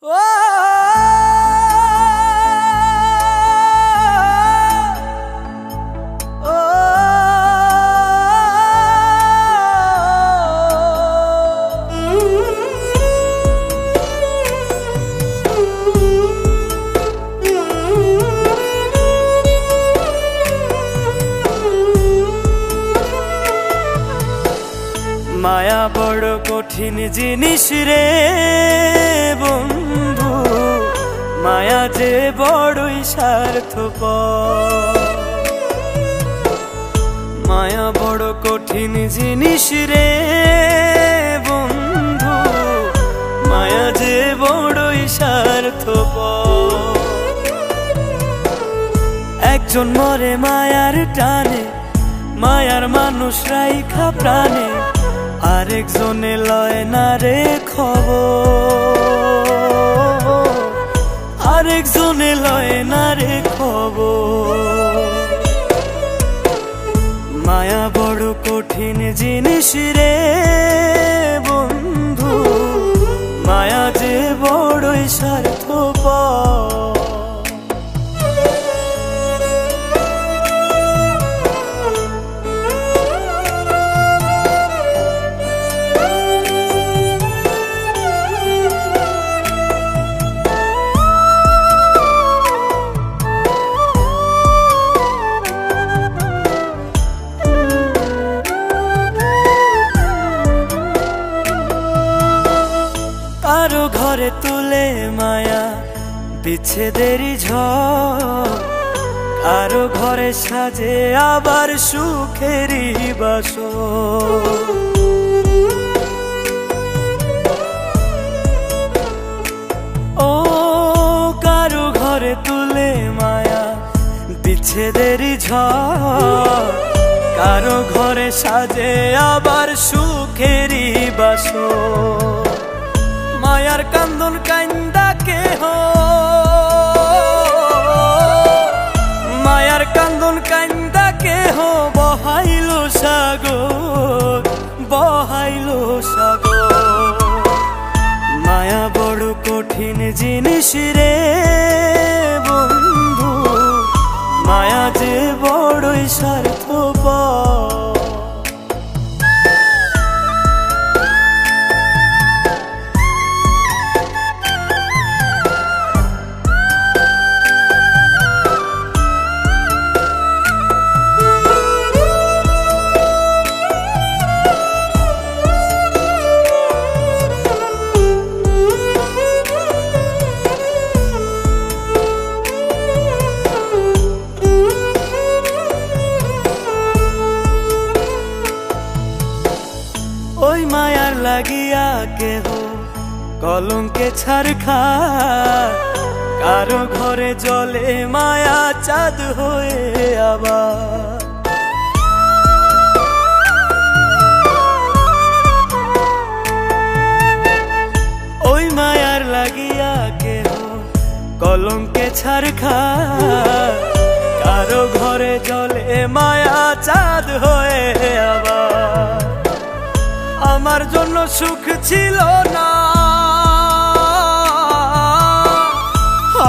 মায়া বড় কঠিন জিনিস রে বন্ধু, মায়া যে বড়ই স্বার্থপর। মায়া বড় কঠিন জিনিস রে বন্ধু, মায়া যে বড়ই স্বার্থপর। একজন মরে মায়ার টানে, মায়ার মানুষ রাইখা প্রাণে, আরেকজনে লয় না রে খবর, আরেকজনে লয় না রে খবর। মায়া বড় কঠিন জিনিস রে বন্ধু, মায়া যে বড়ই স্বার্থপর। কারো ঘরে তুলে মায়া বিচ্ছেদেরই ঝড়, কারো ঘরে সাজে আবার সুখেরই বাসর। ও কারো ঘরে তুলে মায়া বিচ্ছেদেরই ঝড়, কারো ঘরে সাজে আবার সুখেরই বাসর। মায়ার কান্দন কান্দা কেহ, মায়ার কান্দন কান্দা কেহ বহাইল সাগর, বহাইল সাগর। মায়া বড় কঠিন জিনিস রে বন্ধু, মায়া যে বড়ই স্বার্থপর। ওই মায়ার লাগিয়া কেহ কলঙ্কে ছারখা, কারো ঘরে জলে মায়া চাঁদ হয়ে আবার। ওই মায়ার লাগিয়া কেহ কলঙ্কে ছারখা, কারো ঘরে জলে মায়া চাঁদ হয়ে আবার। আমার জন্য সুখ ছিল না,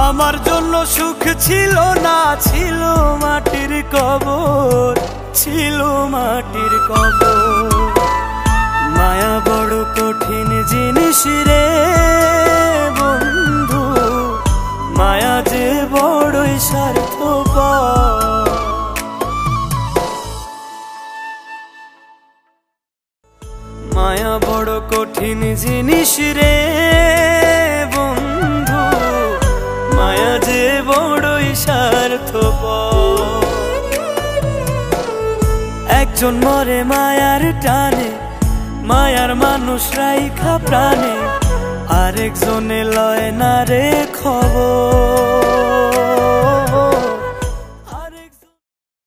আমার জন্য সুখ ছিল না, ছিল মাটির কবর, ছিল মাটির কবর। মায়া বড় কঠিন জিনিস রে বন্ধু, মায়া যে বড়ই স্বার্থপর। মায়া বড় কঠিন জিনিস রে বন্ধু, মায়া যে বড়ই স্বার্থপর। একজন মরে মায়ার টানে, মায়ার মানুষ রাইখা প্রাণে, আরেকজনে লয় না রে খবর।